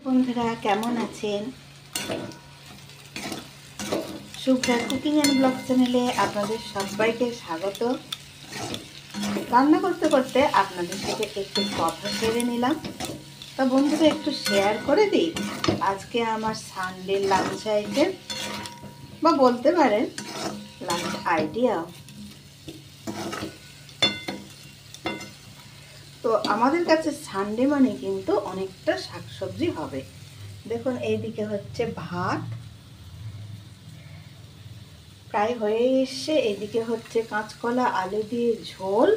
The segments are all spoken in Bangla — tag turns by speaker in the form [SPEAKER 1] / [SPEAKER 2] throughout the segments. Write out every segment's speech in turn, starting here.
[SPEAKER 1] বন্ধুরা কেমন আছেন? শুভ্রা কুকিং অ্যান্ড ব্লগ চ্যানেলে আপনাদের সবাইকে স্বাগত। রান্না করতে করতে আপনাদের সাথে একটু কথা সেরে নিলাম। তা বন্ধুরা একটু শেয়ার করে দিই আজকে আমার সানডে লাঞ্চ আইটেম, বা বলতে পারেন লাঞ্চ আইডিয়া। তো আমাদের কাছে সানডে মানে কিন্তু অনেকটা শাকসবজি হবে। দেখুন এইদিকে হচ্ছে ভাত প্রায় হয়ে এসছে, এদিকে হচ্ছে কাঁচকলা আলু দিয়ে ঝোল,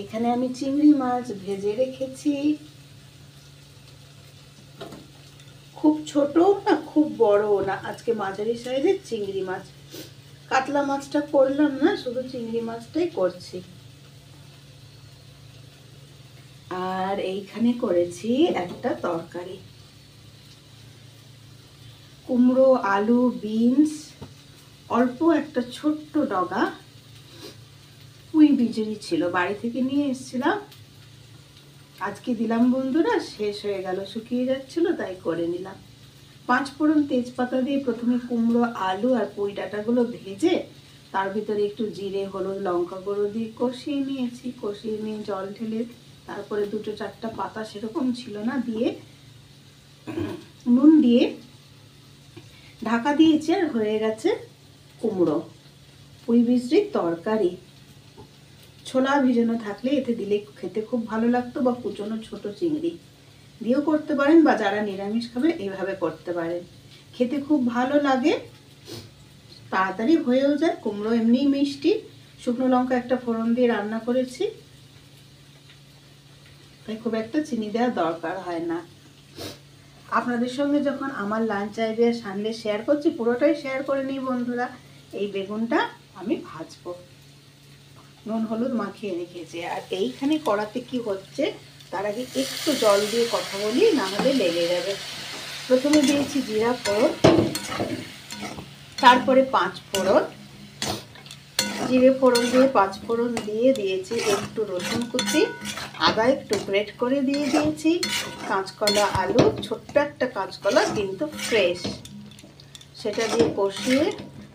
[SPEAKER 1] এখানে আমি চিংড়ি মাছ ভেজে রেখেছি, খুব ছোট না খুব বড় না, আজকে মাঝারি সাইজের চিংড়ি মাছ। কাতলা মাছটা করলাম না, শুধু চিংড়ি মাছটাই করছি। আর এইখানে করেছি একটা তরকারি, কুমড়ো আলু বিনস, অল্প একটা ছোট্ট ডগা পুঁই বিচুরি ছিল, বাড়ি থেকে নিয়ে এসেছিলাম, আজকে দিলাম বন্ধুরা, শেষ হয়ে গেল, শুকিয়ে যাচ্ছিল তাই করে নিলাম। 5 ফোড়ন তেজপাতা দিয়ে প্রথমে কুমড়ো আলু আর পুঁই ডাঁটাগুলো ভেজে তার ভিতরে একটু জিরে হলুদ লঙ্কা গুঁড়ো দিয়ে কষিয়ে নিয়েছি, কষিয়ে নিয়ে জল ঢেলে তারপরে 2-4টা পাতা সেরকম ছিল না দিয়ে নুন দিয়ে ঢাকা দিয়েছি, আর হয়ে গেছে কুমড়ো পুঁই বিচুরির তরকারি। ছোলা ভিজানো থাকলে এতে দিলে খেতে খুব ভালো লাগতো, বা কুচনো ছোট চিংড়ি দিয়েও করতে পারেন, বা যারা নিরামিষ খাবে এইভাবে করতে পারেন, খেতে খুব ভালো লাগে, তাড়াতাড়ি হয়েও যায়। কুমড়ো এমনিই মিষ্টি, শুকনো লঙ্কা একটা ফোড়ন দিয়ে রান্না করেছি, তাই খুব একটা চিনি দেওয়ার দরকার হয় না। আপনাদের সঙ্গে যখন আমার লাঞ্চ আইডিয়া সানডে শেয়ার করছি, পুরোটাই শেয়ার করে নিই বন্ধুরা। এই বেগুনটা আমি ভাজবো, নুন হলুদ মাখিয়ে রেখেছি। আর এইখানে কড়াতে কি হচ্ছে তার আগে একটু জল দিয়ে কথা বলি, না হলে লেগে যাবে। প্রথমে দিয়েছি জিরা ফোড়ন, তারপরে 5 ফোড়ন, জিরে ফোড়ন দিয়ে 5 ফোড়ন দিয়ে দিয়েছি একটু রসুন কুচি, আদা একটু গ্রেট করে দিয়ে দিয়েছি, কাঁচকলা আলু, ছোট্ট একটা কাঁচকলা কিন্তু ফ্রেশ, সেটা দিয়ে কষিয়ে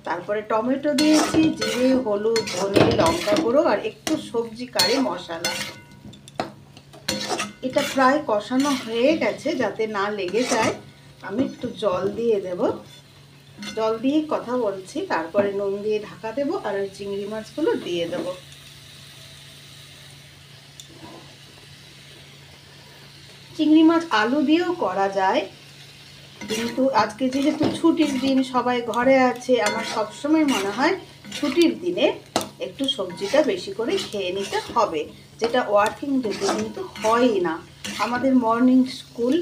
[SPEAKER 1] তারপরে টমেটো দিয়েছি, জিরে হলুদ ধনে লঙ্কা গুঁড়ো আর একটু সবজি কারি মশলা। এটা প্রায় কষানো হয়ে গেছে, যাতে না লেগে যায় আমি একটু জল দিয়ে দেব, জল দিয়ে কথা বলছি, তারপরে নুন দিয়ে ঢাকা দেব আর ওই চিংড়ি মাছগুলো দিয়ে দেব। চিংড়ি মাছ আলু দিয়েও করা যায়, কিন্তু আজকে যেহেতু ছুটির দিন সবাই ঘরে আছে, আমার সবসময় মনে হয় ছুটির দিনে একটু সবজিটা বেশি করে খেয়ে নিতে হবে, যেটা ওয়ার্কিং ডেতে কিন্তু হয়ই না। আমাদের মর্নিং স্কুল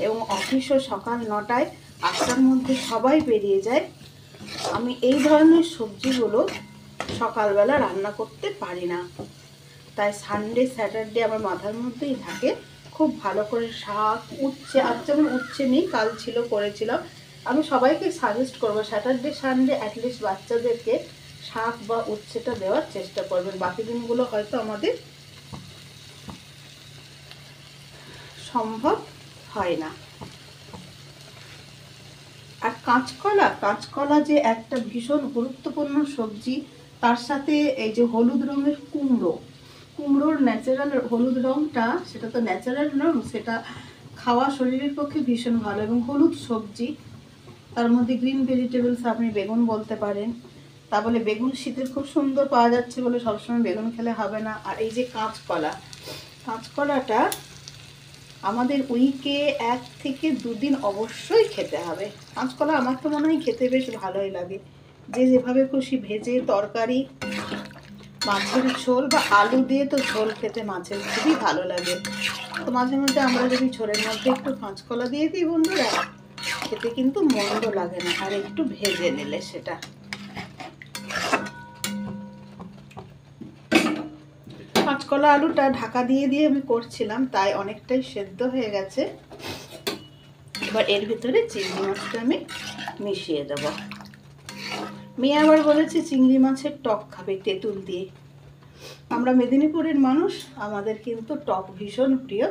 [SPEAKER 1] এবং অফিসও সকাল 9টায়, 8টার মধ্যে সবাই বেরিয়ে যায়। আমি এই ধরনের সবজিগুলো সকালবেলা রান্না করতে পারি না, তাই সানডে স্যাটারডে আমার মাথার মধ্যেই থাকে খুব ভালো করে শাক উচ্ছে, আজ যেমন উচ্ছে নেই কাল ছিল করেছিলাম। আমি সবাইকে সাজেস্ট করবো স্যাটারডে সানডে অ্যাটলিস্ট বাচ্চাদেরকে শাক বা উচ্ছেটা দেওয়ার চেষ্টা করবেন, বাকি দিনগুলো হয়তো আমাদের সম্ভব হয় না। আর কাঁচকলা যে একটা ভীষণ গুরুত্বপূর্ণ সবজি, তার সাথে এই যে হলুদ রঙের কুমড়োর ন্যাচারাল হলুদ রঙটা, সেটা তো ন্যাচারাল রঙ, সেটা খাওয়া শরীরের পক্ষে ভীষণ ভালো। এবং হলুদ সবজি, তার মধ্যে গ্রিন ভেজিটেবলস, আপনি বেগুন বলতে পারেন, তা বলে বেগুন শীতের খুব সুন্দর পাওয়া যাচ্ছে বলে সবসময় বেগুন খেলে হবে না। আর এই যে কাঁচকলাটা আমাদের উইকে 1 থেকে 2 দিন অবশ্যই খেতে হবে। কাঁচকলা আমার তো মনে হয় খেতে বেশ ভালোই লাগে, যে যেভাবে খুশি ভেজে তরকারি, মাছের ঝোল বা আলু দিয়ে তো ঝোল খেতে মাছের খুবই ভালো লাগে। তো মাঝে মধ্যে আমরা যদি ঝোলের মধ্যে একটু কাঁচকলা দিয়ে দিই বন্ধুরা, খেতে কিন্তু মন্দ লাগে না, আর একটু ভেজে নিলে সেটা। কাঁচকলা আলুটা ঢাকা দিয়ে দিয়ে আমি করছিলাম, তাই অনেকটাই সেদ্ধ হয়ে গেছে। এবার এর ভিতরে চিংড়ি মাছটা আমি মিশিয়ে দেব। মেয়ে আবার বলেছে চিংড়ি মাছের টক খাবে তেঁতুল দিয়ে। আমরা মেদিনীপুরের মানুষ, আমাদের কিন্তু টক ভীষণ প্রিয়,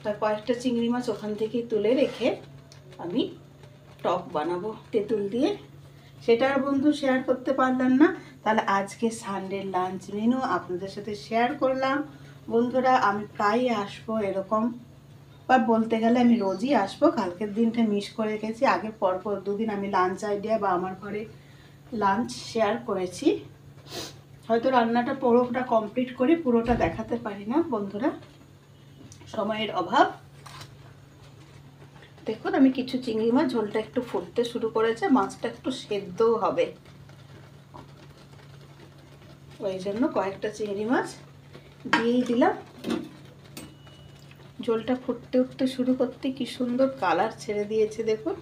[SPEAKER 1] তা কয়েকটা চিংড়ি মাছ ওখান থেকে তুলে রেখে আমি টক বানাবো তেঁতুল দিয়ে। সেটা আর বন্ধু শেয়ার করতে পারলাম না। তাহলে আজকে সানডের লাঞ্চ মেনু আপনাদের সাথে শেয়ার করলাম। বন্ধুরা আমি প্রায়ই আসবো এরকম, বা বলতে গেলে আমি রোজই আসবো। কালকের দিনটা মিস করে গেছি। আগে পরপর দুদিন আমি লাঞ্চ আইডিয়া বা আমার ঘরে লাঞ্চ শেয়ার করেছি। হয়তো রান্নাটা পুরোটা কমপ্লিট করে পুরোটা দেখাতে পারি না বন্ধুরা, সময়ের অভাব। দেখুন আমি কিছু চিংড়ি মাছ, ঝোলটা একটু ফুটতে শুরু করেছে, মাছটা একটু সেদ্ধও হবে, ওই জন্য কয়েকটা চিংড়ি মাছ দিয়েই দিলাম। ঝোলটা ফুটতে উঠতে শুরু করতে কি সুন্দর কালার ছেড়ে দিয়েছে দেখুন।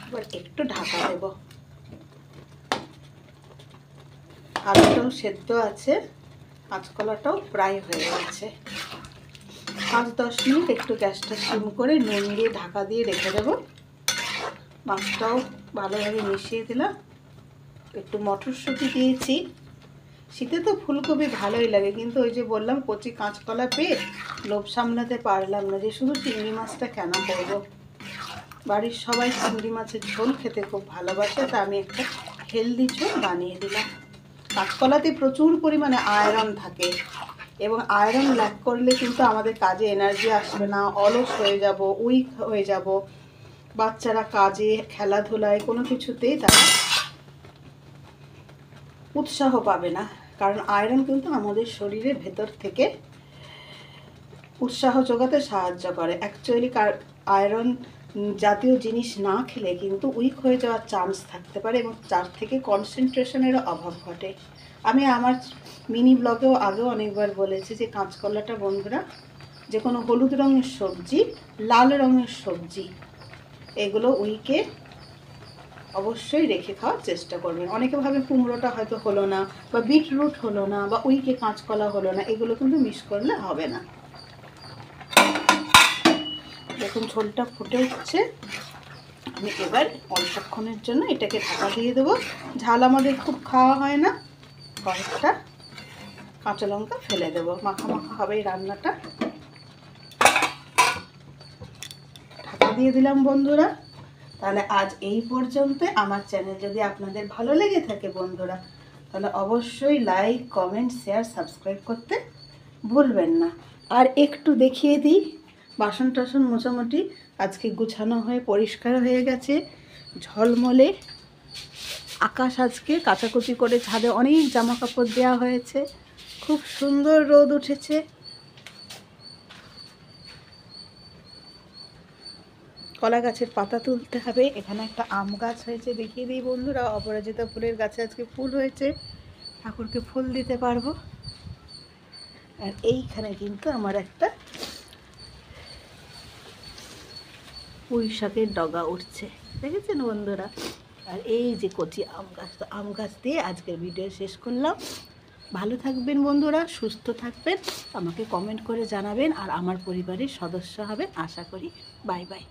[SPEAKER 1] এবার একটু ঢাকা দেব। আলুটাও সেদ্ধ আছে, কাঁচকলাটাও প্রায় হয়ে গেছে। 5-10 মিনিট একটু গ্যাসটা সিম করে নুন দিয়ে ঢাকা দিয়ে রেখে দেব। মাছটাও ভালোভাবে মিশিয়ে দিলাম। একটু মটরশুঁটি দিয়েছি। শীতে তো ফুলকপি ভালোই লাগে, কিন্তু ওই যে বললাম কচি কাঁচকলা পেয়ে লোভ সামলাতে পারলাম না যে শুধু চিংড়ি মাছটা কেন করবো। বাড়ির সবাই চিংড়ি মাছের ঝোল খেতে খুব ভালোবাসে, তা আমি একটা হেলদি ঝোল বানিয়ে দিলাম। কাঁচকলাতে প্রচুর পরিমাণে আয়রন থাকে, এবং আয়রন ল্যাক করলে কিন্তু আমাদের কাজে এনার্জি আসবে না, অলস হয়ে যাব, উইক হয়ে যাব। বাচ্চারা কাজে খেলাধুলায় কোনো কিছুতেই তারা উৎসাহ পাবে না, কারণ আয়রন কিন্তু আমাদের শরীরের ভেতর থেকে উৎসাহ যোগাতে সাহায্য করে। অ্যাকচুয়ালি আয়রন জাতীয় জিনিস না খেলে কিন্তু উইক হয়ে যাওয়ার চান্স থাকতে পারে, এবং তার থেকে কনসেন্ট্রেশনেরও অভাব ঘটে। আমি আমার মিনি ব্লগেও আগেও অনেকবার বলেছি যে কাঁচকলাটা বন্ধুরা, যে কোনো হলুদ রঙের সবজি, লাল রঙের সবজি, এগুলো উইকে অবশ্যই রেখে খাওয়ার চেষ্টা করবেন। অনেকে ভাবে কুমড়োটা হয়তো হলো না, বা বিটরুট হলো না, বা উইকে কাঁচকলা হলো না, এগুলো কিন্তু মিস করলে হবে না। দেখুন ঝোলটা ফুটে উঠছে। আমি এবার অল্পক্ষণের জন্য এটাকে ঢাকা দিয়ে দেবো। ঝাল আমাদের খুব খাওয়া হয় না, কয়েকটা কাঁচা লঙ্কা ফেলে দেবো, মাখা মাখা হবে এই রান্নাটা। ঢাকা দিয়ে দিলাম বন্ধুরা। তাহলে আজ এই পর্যন্ত। আমার চ্যানেল যদি আপনাদের ভালো লেগে থাকে বন্ধুরা, তাহলে অবশ্যই লাইক, কমেন্ট, শেয়ার, সাবস্ক্রাইব করতে ভুলবেন না। আর একটু দেখিয়ে দিই, বাসন টাসন মোটামুটি আজকে গুছানো হয়ে পরিষ্কার হয়ে গেছে, ঝলমলে আকাশ। আজকে কাচাকুচি করে ছাদে অনেক জামা কাপড় দেওয়া হয়েছে, খুব সুন্দর রোদ উঠেছে। কলা গাছের পাতা তুলতে হবে। এখানে একটা আম গাছ হয়েছে, দেখিয়ে দিই বন্ধুরা। অপরাজিতা ফুলের গাছে আজকে ফুল হয়েছে, ঠাকুরকে ফুল দিতে পারবো। আর এইখানে কিন্তু আমার একটা পুঁই শাকের ডগা উঠছে, দেখেছেন বন্ধুরা। আর এই যে কচি আম গাছ, তো আম গাছ দিয়ে আজকের ভিডিও শেষ করলাম। ভালো থাকবেন বন্ধুরা, সুস্থ থাকবেন, আমাকে কমেন্ট করে জানাবেন, আর আমার পরিবারের সদস্য হবেন আশা করি। Bye bye.